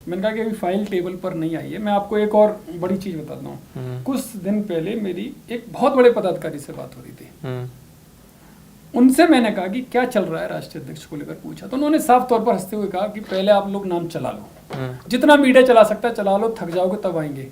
मैंने कहा कि अभी फाइल टेबल पर नहीं आई है। मैं आपको एक और बड़ी चीज़ बताता हूँ। कुछ दिन पहले मेरी एक बहुत बड़े पदाधिकारी से बात हो रही थी। उनसे मैंने कहा कि क्या चल रहा है राष्ट्रीय अध्यक्ष को लेकर पूछा, तो उन्होंने साफ तौर पर हंसते हुए कहा कि पहले आप लोग नाम चला लो, जितना मीडिया चला सकता है चला लो, थक जाओगे तब आएंगे।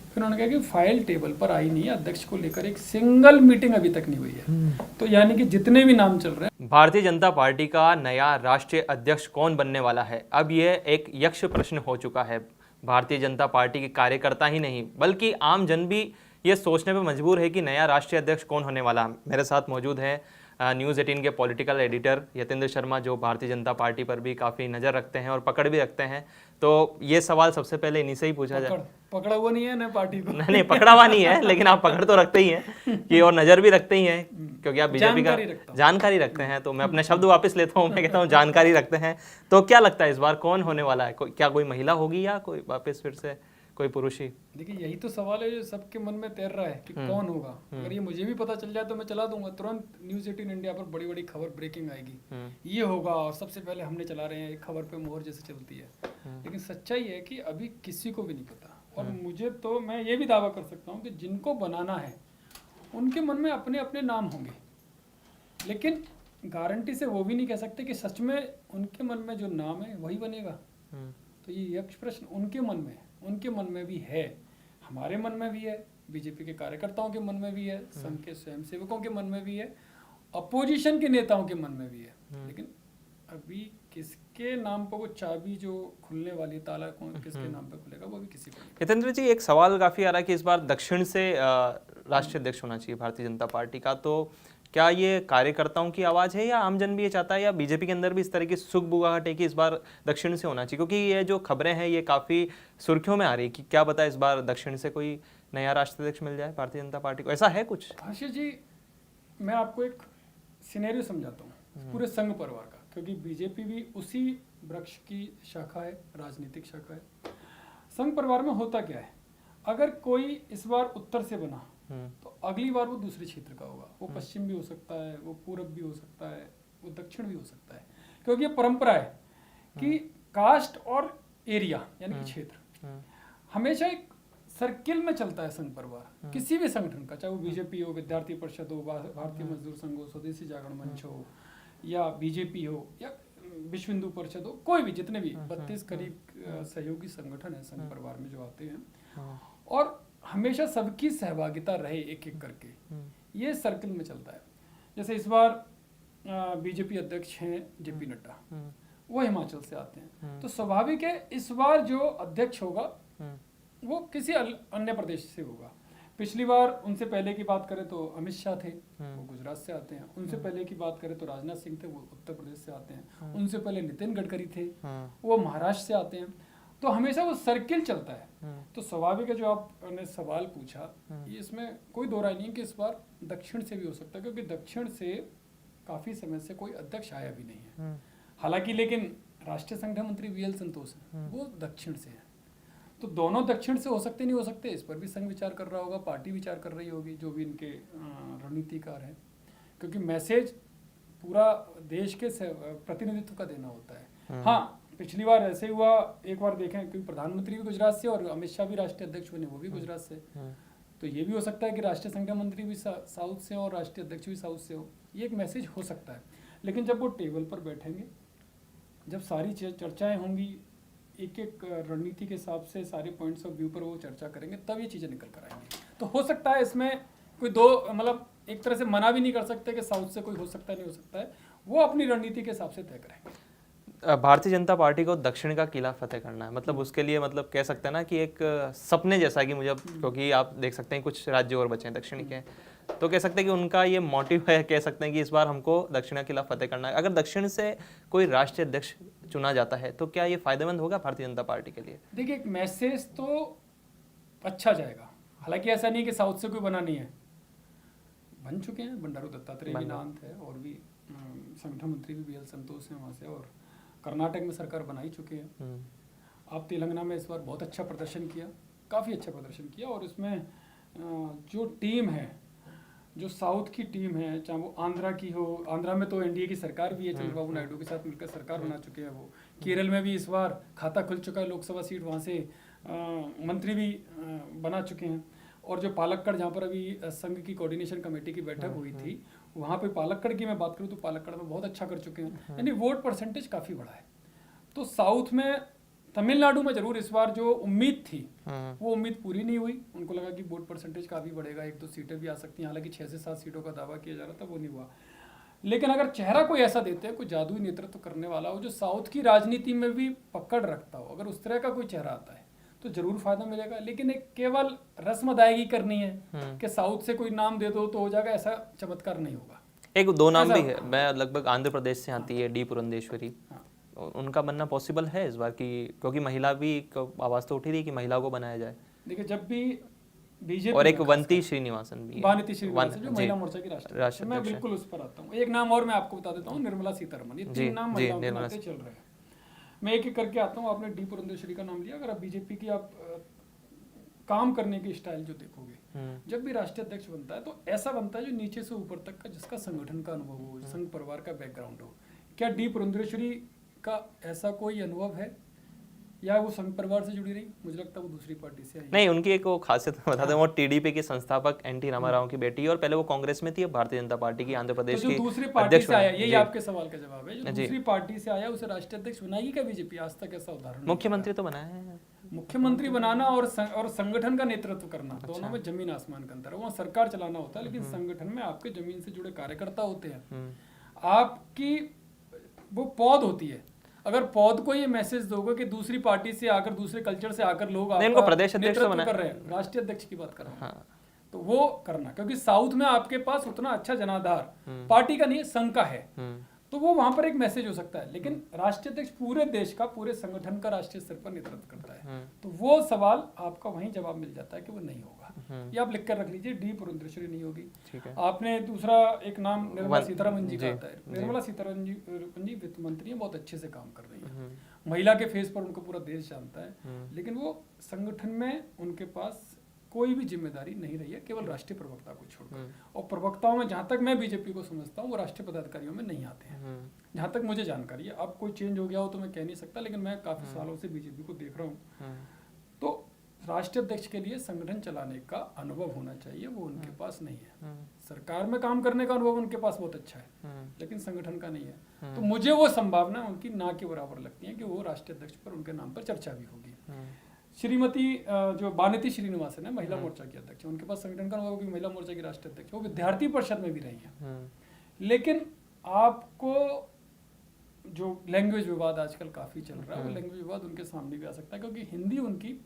फिर उन्होंने कहा कि फाइल टेबल पर आई नहीं है, अध्यक्ष को लेकर एक सिंगल मीटिंग अभी तक नहीं हुई है। तो यानी कि जितने भी नाम चल रहे हैं। भारतीय जनता पार्टी का नया राष्ट्रीय अध्यक्ष कौन बनने वाला है, अब यह एक यक्ष प्रश्न हो चुका है। भारतीय जनता पार्टी के कार्यकर्ता ही नहीं बल्कि आम जन भी ये सोचने पर मजबूर है कि नया राष्ट्रीय अध्यक्ष कौन होने वाला है। मेरे साथ मौजूद है न्यूज़ 18 के पॉलिटिकल एडिटर यतेंद्र शर्मा, जो भारतीय जनता पार्टी पर भी काफ़ी नज़र रखते हैं और पकड़ भी रखते हैं। तो ये सवाल सबसे पहले इन्हीं से ही पूछा जाए। पकड़ा हुआ नहीं है ना पार्टी को। नहीं, पकड़ा हुआ नहीं है, लेकिन आप पकड़ तो रखते ही हैं कि, और नज़र भी रखते ही हैं क्योंकि आप बीजेपी का जानकारी रखते हैं। तो मैं अपने शब्द वापस लेता हूँ, मैं कहता हूँ जानकारी रखते हैं। तो क्या लगता है इस बार कौन होने वाला है? क्या कोई महिला होगी या कोई वापस फिर से कोई पुरुष ही? देखिए, यही तो सवाल है जो सबके मन में तैर रहा है कि कौन होगा। अगर ये मुझे भी पता चल जाए तो मैं चला दूंगा तुरंत। न्यूज़ 18 इंडिया पर बड़ी बड़ी खबर ब्रेकिंग आएगी, ये होगा और सबसे पहले हमने चला रहे हैं, एक खबर पे मोहर जैसे चलती है। लेकिन सच्चाई है कि अभी किसी को भी नहीं पता। और मुझे तो, मैं ये भी दावा कर सकता हूँ कि जिनको बनाना है उनके मन में अपने अपने नाम होंगे, लेकिन गारंटी से वो भी नहीं कह सकते कि सच में उनके मन में जो नाम है वही बनेगा। तो ये यक्ष प्रश्न उनके मन में है, उनके मन में भी है, हमारे मन में भी है, बीजेपी के कार्यकर्ताओं के मन में भी है, संघ के स्वयंसेवकों के मन में भी है, अपोजिशन के नेताओं के मन में भी है। लेकिन अभी किसके नाम पर वो चाबी जो खुलने वाली, ताला कौन किसके नाम पे खुलेगा, वो भी किसी को नहीं। यतेंद्र जी, एक सवाल काफ़ी आ रहा है कि इस बार दक्षिण से राष्ट्रीय अध्यक्ष होना चाहिए भारतीय जनता पार्टी का। तो क्या ये कार्यकर्ताओं की आवाज़ है या आमजन भी ये चाहता है, या बीजेपी के अंदर भी इस तरह की सुगबुगाहट है कि इस बार दक्षिण से होना चाहिए? क्योंकि ये जो खबरें हैं ये काफ़ी सुर्खियों में आ रही है कि क्या पता इस बार दक्षिण से कोई नया राष्ट्रीय अध्यक्ष मिल जाए भारतीय जनता पार्टी को, ऐसा है कुछ? आशीष जी, मैं आपको एक सिनेरियो समझाता हूँ पूरे संघ परिवार का, क्योंकि बीजेपी भी उसी वृक्ष की शाखा है, राजनीतिक शाखा है। संघ परिवार में होता क्या है, अगर कोई इस बार उत्तर से बना तो अगली बार वो दूसरे क्षेत्र का होगा। वो पश्चिम भी हो सकता है, वो पूरब भी हो सकता है, वो दक्षिण भी हो सकता है, क्योंकि ये परंपरा है कि कास्ट और एरिया यानी कि क्षेत्र हमेशा एक सर्किल में चलता है। संघ परिवार किसी भी संगठन का, चाहे वो बीजेपी हो, विद्यार्थी परिषद हो, भारतीय मजदूर संघ हो, स्वदेशी जागरण मंच हो, या बीजेपी हो, या विश्व हिंदू परिषद हो, कोई भी, जितने भी 32 करीब सहयोगी संगठन है संघ परिवार में जो आते हैं, और हमेशा सबकी सहभागिता रहे एक एक करके, ये सर्कल में चलता है। जैसे इस बार बीजेपी अध्यक्ष हैं जेपी नड्डा, वो हिमाचल से आते हैं, तो स्वाभाविक है इस बार जो अध्यक्ष होगा वो किसी अन्य प्रदेश से होगा। पिछली बार उनसे पहले की बात करें तो अमित शाह थे, वो गुजरात से आते हैं। उनसे पहले की बात करें तो राजनाथ सिंह थे, वो उत्तर प्रदेश से आते हैं। उनसे पहले नितिन गडकरी थे, वो महाराष्ट्र से आते हैं। तो हमेशा वो सर्किल चलता है। तो स्वाभाविक है जो आपने सवाल पूछा, ये इसमें कोई दो राय नहीं है कि इस बार दक्षिण से भी हो सकता है, क्योंकि दक्षिण से काफी समय से कोई अध्यक्ष आया भी नहीं है। हालांकि लेकिन राष्ट्रीय संगठन मंत्री वीएल संतोष हैं, वो दक्षिण से हैं। तो दोनों दक्षिण से हो सकते नहीं हो सकते, इस पर भी संघ विचार कर रहा होगा, पार्टी विचार कर रही होगी, जो भी इनके रणनीतिकार हैं, क्योंकि मैसेज पूरा देश के प्रतिनिधित्व का देना होता है। हाँ, पिछली बार ऐसे हुआ, एक बार देखें, क्योंकि प्रधानमंत्री भी गुजरात से और अमित शाह भी राष्ट्रीय अध्यक्ष बने, वो भी गुजरात से। तो ये भी हो सकता है कि राष्ट्रीय संगठन मंत्री भी साउथ से हो और राष्ट्रीय अध्यक्ष भी साउथ से हो, ये एक मैसेज हो सकता है। लेकिन जब वो टेबल पर बैठेंगे, जब सारी चर्चाएं होंगी, एक एक रणनीति के हिसाब से सारे पॉइंट्स ऑफ व्यू पर वो चर्चा करेंगे, तब ये चीज़ें निकल कर आएंगी। तो हो सकता है इसमें कोई दो, मतलब एक तरह से मना भी नहीं कर सकते कि साउथ से कोई हो सकता है, नहीं हो सकता है, वो अपनी रणनीति के हिसाब से तय करेंगे। भारतीय जनता पार्टी को दक्षिण का किला फतेह करना है, मतलब उसके लिए, मतलब कह सकते हैं ना कि एक सपने जैसा कि मुझे, क्योंकि आप देख सकते हैं कुछ राज्य और बचे हैं दक्षिण के, तो कह सकते हैं कि उनका ये मोटिव है, कह सकते हैं कि इस बार हमको दक्षिण का किला फतेह करना है। अगर दक्षिण से कोई राष्ट्रीय अध्यक्ष चुना जाता है तो क्या ये फायदेमंद होगा भारतीय जनता पार्टी के लिए? देखिए, एक मैसेज तो अच्छा जाएगा। हालांकि ऐसा नहीं कि साउथ से कोई बना नहीं है, बन चुके हैं, बंडारू दत्तात्रेय भी नाम थे, और भी संगठन मंत्री भी वीएल संतोष हैं वहाँ से, और कर्नाटक में सरकार बना ही चुके हैं। आप तेलंगाना में इस बार बहुत अच्छा प्रदर्शन किया, काफ़ी अच्छा प्रदर्शन किया, और इसमें जो टीम है, जो साउथ की टीम है, चाहे वो आंध्रा की हो, आंध्रा में तो एनडीए की सरकार भी है, चंद्रबाबू नायडू के साथ मिलकर सरकार बना चुके हैं वो, केरल में भी इस बार खाता खुल चुका है, लोकसभा सीट वहाँ से मंत्री भी बना चुके हैं। और जो पालक्कड़, जहाँ पर अभी संघ की कोऑर्डिनेशन कमेटी की बैठक हुई थी, वहाँ पे पालक्कड़ की मैं बात करूँ तो पालक्कड़ में बहुत अच्छा कर चुके हैं, यानी वोट परसेंटेज काफ़ी बड़ा है। तो साउथ में, तमिलनाडु में जरूर इस बार जो उम्मीद थी वो उम्मीद पूरी नहीं हुई। उनको लगा कि वोट परसेंटेज काफ़ी बढ़ेगा, 1-2 सीटें भी आ सकती हैं, हालांकि 6 से 7 सीटों का दावा किया जा रहा था, वो नहीं हुआ। लेकिन अगर चेहरा कोई ऐसा देते हैं, कोई जादुई नेतृत्व करने वाला हो जो साउथ की राजनीति में भी पकड़ रखता हो, अगर उस तरह का कोई चेहरा आता है तो जरूर फायदा मिलेगा। लेकिन एक केवल रस्म अदायगी करनी है कि साउथ से कोई नाम दे दो तो हो जाएगा, ऐसा चमत्कार नहीं होगा। एक दो नाम भी है, मैं लगभग आंध्र प्रदेश से आती है डी पुरंदेश्वरी, उनका बनना पॉसिबल है इस बार की, क्योंकि महिला भी आवाज तो उठी थी कि महिला को बनाया जाए। देखिए, जब भी बीजेपी और एक वंती श्रीनिवासन भी है, वानिती श्रीनिवासन जो महिला मोर्चा की राष्ट्रीय, मैं अध्यक्ष है। बिल्कुल उस पर आता हूँ। एक नाम और मैं आपको बता देता हूँ, निर्मला सीतारमण। ये 3 नाम महिलाओं के नाते चल रहे हैं। मैं एक एक करके आता हूँ। आपने डी पुरंदेश्वरी का नाम लिया, अगर आप बीजेपी की आप काम करने की स्टाइल जो देखोगे, जब भी राष्ट्रीय अध्यक्ष बनता है तो ऐसा बनता है जो नीचे से ऊपर तक का, जिसका संगठन का अनुभव हो, संघ परिवार का बैकग्राउंड हो। क्या डी पुरंदेश्वरी का ऐसा कोई अनुभव है, या वो संघ परिवार से जुड़ी रही? मुझे लगता है वो दूसरी पार्टी से आई। नहीं, उनकी एक वो खासियत बता दें, वो टीडीपी के संस्थापक एनटी रामाराव की बेटी है और पहले वो कांग्रेस में थी, अब भारतीय जनता पार्टी की आंध्र प्रदेश की दूसरी पार्टी से आया, यही आपके सवाल का जवाब है। जो दूसरी पार्टी से आया उसे राष्ट्रीय अध्यक्ष बनाएगी क्या बीजेपी? आज तक ऐसा उदाहरण, मुख्यमंत्री तो बनाया है। मुख्यमंत्री बनाना और संगठन का नेतृत्व करना, दोनों में जमीन आसमान का अंतर है। वहाँ सरकार चलाना होता है, लेकिन संगठन में आपके जमीन से जुड़े कार्यकर्ता होते हैं। आपकी वो पौध होती है। अगर पौध को ये मैसेज दोगे कि दूसरी पार्टी से आकर, दूसरे कल्चर से आकर लोग आपका प्रदेश अध्यक्ष नेतृत्व कर रहे हैं, राष्ट्रीय अध्यक्ष की बात कर रहा हूँ, तो वो करना, क्योंकि साउथ में आपके पास उतना अच्छा जनाधार पार्टी का नहीं है, संघ का है, तो वो वहां पर एक मैसेज हो सकता है। लेकिन राष्ट्रीय अध्यक्ष पूरे देश का, पूरे संगठन का राष्ट्रीय स्तर पर नेतृत्व करता है, तो वो सवाल आपका वहीं जवाब मिल जाता है कि वो नहीं होगा। ये आप लिख कर रख लीजिए, डी पुरंदेश्वरी नहीं होगी। आपने दूसरा एक नाम निर्मला सीतारमण जी का आता है। निर्मला सीतारमण जी वित्त मंत्री हैं, बहुत अच्छे से काम कर रही है, महिला के फेस पर उनको पूरा देश जानता है, लेकिन वो संगठन में उनके पास कोई भी जिम्मेदारी नहीं रही है, केवल राष्ट्रीय प्रवक्ता को छोड़कर। और प्रवक्ताओं में जहां तक मैं बीजेपी को समझता हूँ, वो राष्ट्रीय पदाधिकारियों में नहीं आते हैं, जहां तक मुझे जानकारी है। अब कोई चेंज हो गया हो तो मैं कह नहीं सकता, लेकिन मैं काफी सालों से बीजेपी को देख रहा हूँ। तो राष्ट्रीय अध्यक्ष के लिए संगठन चलाने का अनुभव होना चाहिए, वो उनके पास नहीं है। सरकार में काम करने का अनुभव उनके पास बहुत अच्छा है, लेकिन संगठन का नहीं है। तो मुझे वो संभावना उनकी ना के बराबर लगती है कि वो राष्ट्रीय अध्यक्ष पर उनके नाम पर चर्चा भी होगी। श्रीमती जो वानिती श्रीनिवासन है, महिला मोर्चा की अध्यक्ष, उनके पास संगठन का अनुभव भी, महिला मोर्चा की राष्ट्रीय अध्यक्ष, वो विद्यार्थी परिषद में भी रही हैं। लेकिन आपको जो लैंग्वेज विवाद आजकल काफी चल रहा है, वो लैंग्वेज विवाद उनके सामने भी आ सकता है, क्योंकि हिंदी उनकी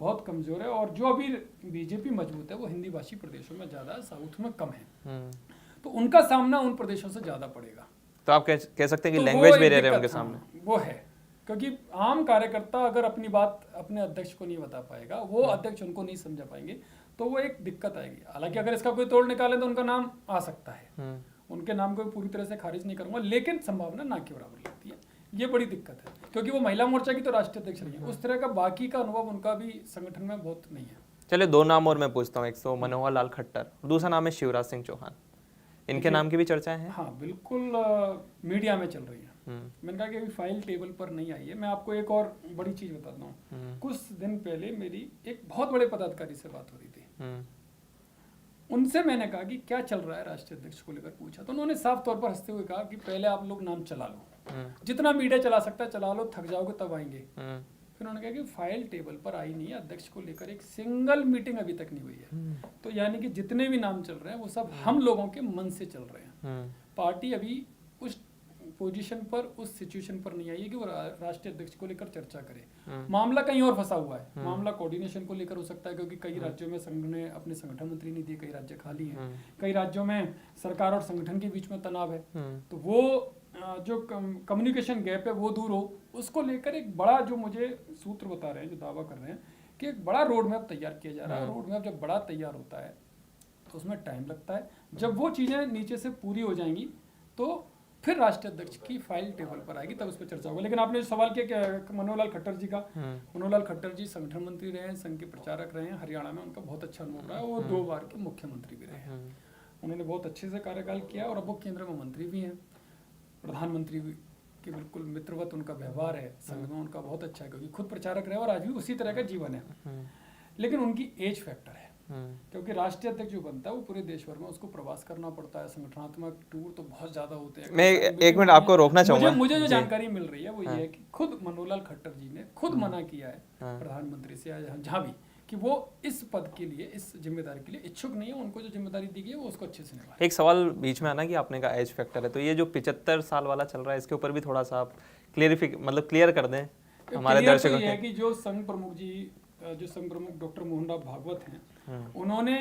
बहुत कमजोर है, और जो अभी बीजेपी मजबूत है वो हिंदी भाषी प्रदेशों में ज्यादा है, साउथ में कम है। तो उनका सामना उन प्रदेशों से ज्यादा पड़ेगा। तो आप कह सकते हैं कि लैंग्वेज बैरियर है उनके सामने। वो है, क्योंकि आम कार्यकर्ता अगर अपनी बात अपने अध्यक्ष को नहीं बता पाएगा, वो अध्यक्ष उनको नहीं समझा पाएंगे, तो वो एक दिक्कत आएगी। हालांकि अगर इसका कोई तोड़ निकाले तो उनका नाम आ सकता है, उनके नाम को पूरी तरह से खारिज नहीं करूंगा, लेकिन संभावना ना के बराबर लगती है। ये बड़ी दिक्कत है, क्योंकि वो महिला मोर्चा की तो राष्ट्रीय अध्यक्ष नहीं है, उस तरह का बाकी का अनुभव उनका भी संगठन में बहुत नहीं है। चलिए, 2 नाम और मैं पूछता हूँ, एक तो मनोहर लाल खट्टर, दूसरा नाम है शिवराज सिंह चौहान। इनके नाम की भी चर्चाएं हैं? हाँ बिल्कुल, मीडिया में चल रही है। मैंने कहा कि अभी फाइल टेबल पर नहीं आई है। मैं आपको एक और बड़ी चीज बताता हूँ। कुछ दिन पहले मेरी एक बहुत बड़े पदाधिकारी से बात हो रही थी। उनसे मैंने कहा कि क्या चल रहा है राष्ट्रीय अध्यक्ष को लेकर पूछा, तो उन्होंने साफ तौर पर हंसते हुए कहा कि पहले आप लोग नाम चला लो, जितना मीडिया चला सकता है चला लो, थक जाओगे तब आएंगे। फिर उन्होंने कहा कि फाइल टेबल पर आई नहीं है, अध्यक्ष को लेकर एक सिंगल मीटिंग अभी तक नहीं हुई है। तो यानी कि जितने भी नाम चल रहे हैं वो सब हम लोगों के मन से चल रहे हैं। पार्टी अभी उस पोजीशन पर, उस सिचुएशन पर नहीं आई है कि वो राष्ट्रीय अध्यक्ष को लेकर चर्चा करे। मामला कहीं और फंसा हुआ है। मामला कोऑर्डिनेशन को लेकर हो सकता है, क्योंकि कई राज्यों में संघ ने अपने संगठन मंत्री नहीं दिए, कई राज्य खाली हैं, कई राज्यों में सरकार और संगठन के बीच में तनाव है। तो वो जो कम्युनिकेशन गैप है वो दूर हो, उसको लेकर एक बड़ा, जो मुझे सूत्र बता रहे हैं, जो दावा कर रहे हैं कि एक बड़ा रोड मैप तैयार किया जा रहा है। रोड मैप जब बड़ा तैयार होता है तो उसमें टाइम लगता है। जब वो चीजें नीचे से पूरी हो जाएंगी तो फिर राष्ट्रीय अध्यक्ष की फाइल टेबल पर आएगी, तब उस पर चर्चा होगी। लेकिन आपने जो सवाल किया मनोहर लाल खट्टर जी का, मनोहर लाल खट्टर जी संगठन मंत्री रहे हैं, संघ के प्रचारक रहे हैं, हरियाणा में उनका बहुत अच्छा अनुभव रहा है, वो 2 बार के मुख्यमंत्री भी रहे हैं, उन्होंने बहुत अच्छे से कार्यकाल किया, और अब वो केंद्र में मंत्री भी हैं, प्रधानमंत्री भी कि बिल्कुल मित्रवत उनका व्यवहार है, संघ में उनका बहुत अच्छा है, क्योंकि खुद प्रचारक रहे और आज भी उसी तरह का जीवन है। लेकिन उनकी एज फैक्टर है, क्योंकि राष्ट्रीय अध्यक्ष जो बनता है वो पूरे देश भर में उसको प्रवास करना पड़ता है, संगठनात्मक टूर तो बहुत ज्यादा होते हैं। मैं एक मिनट आपको रोकना चाहूंगा। मुझे जो जानकारी मिल रही है वो ये है कि खुद मनोहरलाल खट्टर जी ने खुद मना किया है प्रधानमंत्री से या जहाँ भी कि वो इस पद के लिए, इस जिम्मेदारी के लिए इच्छुक नहीं है, उनको जो जिम्मेदारी दी गई है वो उसको अच्छे से निभाए। एक सवाल बीच में आना कि आपने कहा एज फैक्टर है, तो ये जो 75 साल वाला चल रहा है इसके ऊपर भी थोड़ा सा आप क्लियर कर दें हमारे दर्शकों ये है कि जो संघ प्रमुख डॉक्टर मोहनराव भागवत हैं, उन्होंने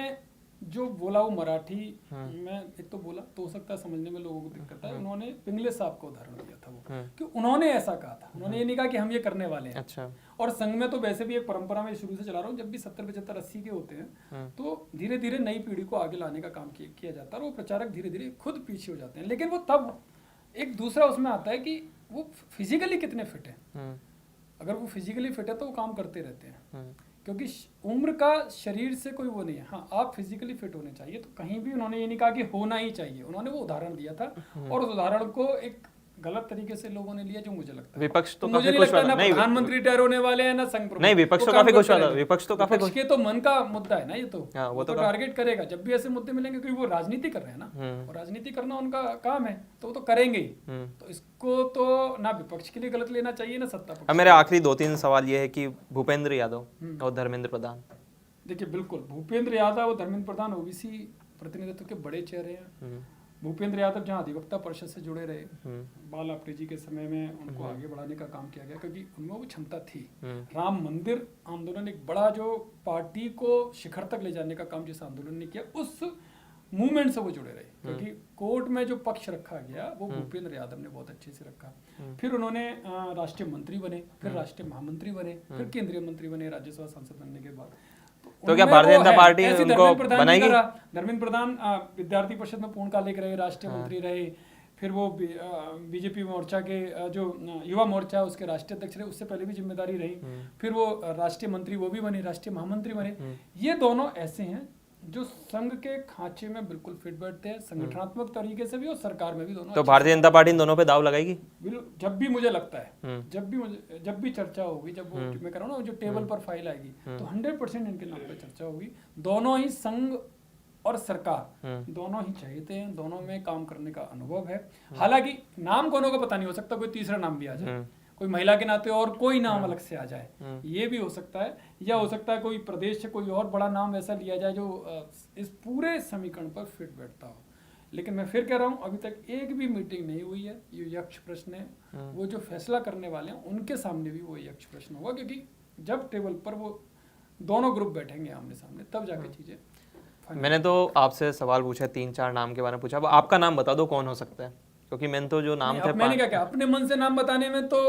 जो बोला वो मराठी में एक तो बोला तो हो सकता है समझने में लोगों को दिक्कत है। उन्होंने पिंगले साहब का उदाहरण दिया था वो कि उन्होंने ऐसा कहा था, उन्होंने ये नहीं कहा कि हम ये करने वाले हैं। अच्छा। और संघ में तो वैसे भी एक परंपरा में शुरू से चला रहा हूँ, जब भी 70, 75, 80 के होते हैं तो धीरे धीरे नई पीढ़ी को आगे लाने का काम किया जाता है और वो प्रचारक धीरे धीरे खुद पीछे हो जाते हैं। लेकिन वो तब एक दूसरा उसमें आता है कि वो फिजिकली कितने फिट है। अगर वो फिजिकली फिट है तो वो काम करते रहते हैं, क्योंकि उम्र का शरीर से कोई वो नहीं है। हाँ, आप फिजिकली फिट होने चाहिए, तो कहीं भी उन्होंने ये नहीं कहा कि होना ही चाहिए, उन्होंने वो उदाहरण दिया था और उस उदाहरण को एक गलत तरीके से लोगों ने लिया, जो मुझे लगता है विपक्ष तो मुझे नहीं लगता ना प्रधानमंत्री रिटायर होने वाले हैं ना संघ प्रमुख। नहीं, विपक्ष तो काफी खुश था, विपक्ष तो काफी विपक्ष के तो मन का मुद्दा है ना ये तो। हाँ, वो तो टारगेट करेगा जब भी ऐसे मुद्दे मिलेंगे, क्योंकि वो राजनीति कर रहे हैं ना, और राजनीति करना उनका काम है तो वो तो करेंगे ही। तो इसको तो ना विपक्ष के लिए गलत लेना चाहिए ना सत्ता पक्ष। अब मेरे आखिरी 2-3 सवाल ये है कि भूपेंद्र यादव और धर्मेंद्र प्रधान। देखिए बिल्कुल, भूपेंद्र यादव और धर्मेंद्र प्रधान ओबीसी प्रतिनिधित्व के बड़े चेहरे हैं। भूपेंद्र यादव जहाँ अधिवक्ता परिषद से जुड़े रहे, बाल आप्टे जी के समय में उनको आगे बढ़ाने का काम किया गया, क्योंकि उनमें वो क्षमता थी। राम मंदिर आंदोलन एक बड़ा जो पार्टी को शिखर तक ले जाने का काम जिस आंदोलन ने किया, उस मूवमेंट से वो जुड़े रहे, क्योंकि कोर्ट में जो पक्ष रखा गया वो भूपेंद्र यादव ने बहुत अच्छे से रखा। फिर उन्होंने राष्ट्रीय मंत्री बने, फिर राष्ट्रीय महामंत्री बने, फिर केंद्रीय मंत्री बने राज्यसभा सांसद बनने के बाद। तो क्या भारतीय जनता पार्टी उनको बनाएगी? धर्मेंद्र प्रधान विद्यार्थी परिषद में पूर्णकालिक रहे, राष्ट्रीय मंत्री रहे, फिर वो बीजेपी मोर्चा के जो युवा मोर्चा उसके राष्ट्रीय अध्यक्ष रहे, उससे पहले भी जिम्मेदारी रही। फिर वो राष्ट्रीय मंत्री वो भी बने, राष्ट्रीय महामंत्री बने। ये दोनों ऐसे हैं जो संघ के खांचे में बिल्कुल फिट बैठते हैं, संगठनात्मक तरीके से भी और सरकार में भी दोनों। तो भारतीय जनता पार्टी इन दोनों पे दाव लगाएगी? जब भी मुझे लगता है, जब भी चर्चा होगी, जब वो मैं कह रहा हूँ ना जो टेबल पर फाइल आएगी, तो 100% इनके नाम पे चर्चा होगी। दोनों ही संघ और सरकार दोनों ही चाहते हैं, दोनों में काम करने का अनुभव है। हालांकि नाम दोनों को पता नहीं, हो सकता कोई तीसरा नाम भी आ जाए, कोई महिला के नाते और कोई नाम अलग से आ जाए, ये भी हो सकता है। या हो सकता है कोई प्रदेश से कोई और बड़ा नाम ऐसा लिया जाए जो इस पूरे समीकरण पर फिट बैठता हो। लेकिन मैं फिर कह रहा हूँ, अभी तक एक भी मीटिंग नहीं हुई है। ये यक्ष प्रश्न है, वो जो फैसला करने वाले हैं उनके सामने भी वो यक्ष प्रश्न होगा, क्योंकि जब टेबल पर वो दोनों ग्रुप बैठेंगे आमने सामने, तब जाके चीजें। मैंने तो आपसे सवाल पूछा, 3-4 नाम के बारे में पूछा, अब आपका नाम बता दो कौन हो सकता है, क्योंकि मैंने तो जो नाम थे मैंने क्या अपने मन से नाम बताने में तो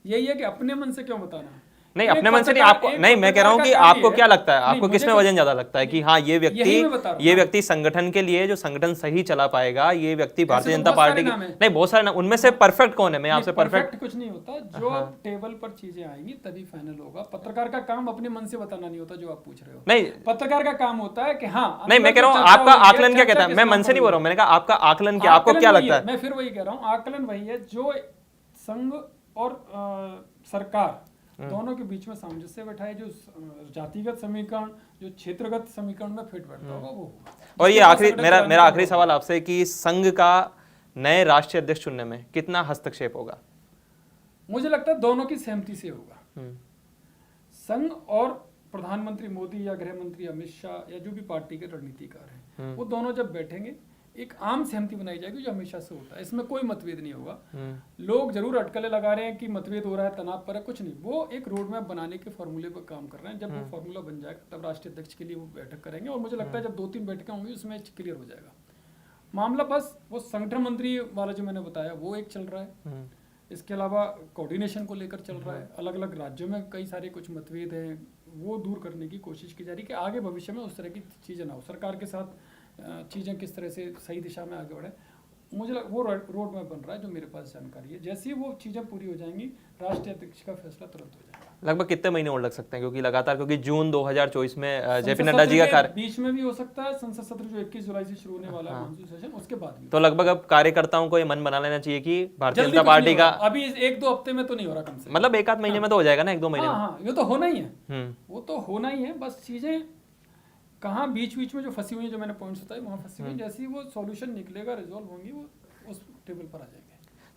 यही है कि अपने मन से क्यों बताना। नहीं, अपने मन से नहीं, आपको नहीं, मैं कह रहा हूँ कि आपको क्या लगता है, आपको किसमें वजन ज्यादा लगता है कि हाँ ये व्यक्ति संगठन के लिए जो संगठन सही चला पाएगा, ये व्यक्ति भारतीय जनता पार्टी की। नहीं, बहुत सारे, उनमें से परफेक्ट कौन है? मैं आपसे परफेक्ट कुछ नहीं होता, जो टेबल पर चीजें आएंगी तभी फाइनल होगा। पत्रकार का काम अपने मन से बताना नहीं होता, जो आप पूछ रहे हो। नहीं, पत्रकार का काम होता है कि हाँ, नहीं, मैं कह रहा हूँ आपका आकलन क्या कहता है, मैं मन से नहीं बोल रहा हूँ, मैंने कहा आपका आकलन क्या, आपको क्या लगता है? मैं फिर वही कह रहा हूँ, आकलन वही है जो संघ और सरकार दोनों के बीच में सामंजस्य बैठाए, जो जातिगत समीकरण, जो क्षेत्रगत समीकरण में फिट बैठता होगा वो होगा। और ये आखिरी मेरा आखिरी सवाल आपसे कि संघ का नए राष्ट्रीय अध्यक्ष चुनने में कितना हस्तक्षेप होगा? मुझे लगता है दोनों की सहमति से होगा। संघ और प्रधानमंत्री मोदी या गृह मंत्री अमित शाह या जो भी पार्टी के रणनीतिकार हैं, वो दोनों जब बैठेंगे एक आम सहमति बनाई जाएगी, जो हमेशा से होता है। इसमें कोई मतभेद नहीं होगा। लोग जरूर अटकलें लगा रहे हैं कि मतभेद हो रहा है, तनाव पर है, कुछ नहीं। वो एक रोड मैप बनाने के फॉर्मूले पर काम कर रहे हैं। जब वो फॉर्मूला बन जाएगा तब राष्ट्रीय अध्यक्ष के लिए वो बैठक करेंगे, और मुझे लगता है जब 2-3 बैठकें होंगी उसमें क्लियर हो जाएगा मामला। बस वो संगठन मंत्री वाला जो मैंने बताया वो एक चल रहा है, इसके अलावा कोऑर्डिनेशन को लेकर चल रहा है। अलग अलग राज्यों में कई सारे कुछ मतभेद हैं, वो दूर करने की कोशिश की जा रही है कि आगे भविष्य में उस तरह की चीज़ें ना हो। सरकार के साथ चीज़ें किस तरह से सही दिशा में आगे बढ़े, मुझे वो रोड मैप बन रहा है, जो मेरे पास जानकारी है। जैसे ही वो चीज़ें पूरी हो जाएंगी, राष्ट्रीय अध्यक्ष का फैसला तुरंत हो जाएगा। लगभग कितने महीने और लग सकते हैं, क्योंकि लगातार, क्योंकि जून 2024 में जेपी संसद नड्डा जी का सत्र के कार्य, बीच में भी हो सकता है, संसद सत्र जो 21 जुलाई से शुरू होने वाला है मानसून सेशन, उसके बाद भी तो लगभग अब कार्यकर्ताओं को ये मन बना लेना चाहिए कि भारतीय जल्दी जनता कुछ नहीं पार्टी हो का रहा। अभी 1-2 हफ्ते में तो नहीं हो रहा, कम से कम। मतलब 1-8 महीने में तो हो जाएगा ना, 1-2 महीने हाँ में। हाँ, ये तो होना ही है, हम्म। वो तो होना ही है। बस चीजें कहाँ बीच बीच में जो फंसी हुई है, जो मैंने पॉइंट्स बताए वहाँ फंसी हुई, जैसे ही वो सॉल्यूशन निकलेगा, रिजॉल्व होंगी, वो उस टेबल पर आ जाएंगे।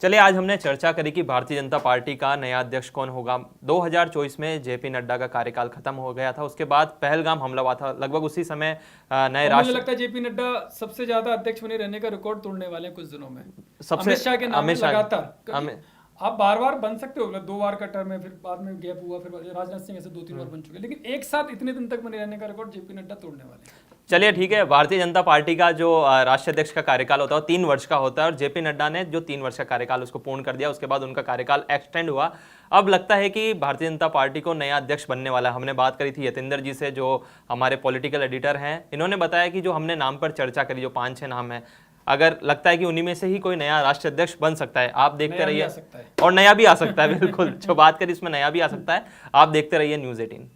चलिए, आज हमने चर्चा करी कि भारतीय जनता पार्टी का नया अध्यक्ष कौन होगा। 2024 में जेपी नड्डा का कार्यकाल खत्म हो गया था, उसके बाद पहलगाम हमला हुआ था, लगभग उसी समय नए मुझे राष्ट्र, लगता है जेपी नड्डा सबसे ज्यादा अध्यक्ष बने रहने का रिकॉर्ड तोड़ने वाले हैं कुछ दिनों में। सबसे अमित शाह के नाम में अमित शाह- लगातार, अमित- आप बार बार बन सकते हो, 2 बार का टर्म है, फिर बाद में गैप हुआ, फिर राजनाथ सिंह ऐसे 2-3 बार बन चुके, लेकिन एक साथ इतने दिन तक बने रहने का रिकॉर्ड जेपी नड्डा तोड़ने वाले हैं। चलिए ठीक है, भारतीय जनता पार्टी का जो राष्ट्रीय अध्यक्ष का कार्यकाल होता है वो 3 वर्ष का होता है, और जेपी नड्डा ने जो 3 वर्ष का कार्यकाल उसको पूर्ण कर दिया, उसके बाद उनका कार्यकाल एक्सटेंड हुआ। अब लगता है कि भारतीय जनता पार्टी को नया अध्यक्ष बनने वाला है। हमने बात करी थी यतेंद्र जी से, जो हमारे पॉलिटिकल एडिटर हैं, इन्होंने बताया कि जो हमने नाम पर चर्चा करी, जो 5-6 नाम है, अगर लगता है कि उन्हीं में से ही कोई नया राष्ट्रीय अध्यक्ष बन सकता है। आप देखते नया भी रहिए, आ सकता है। और नया भी आ सकता है, बिल्कुल जो बात करी इसमें नया भी आ सकता है। आप देखते रहिए News 18।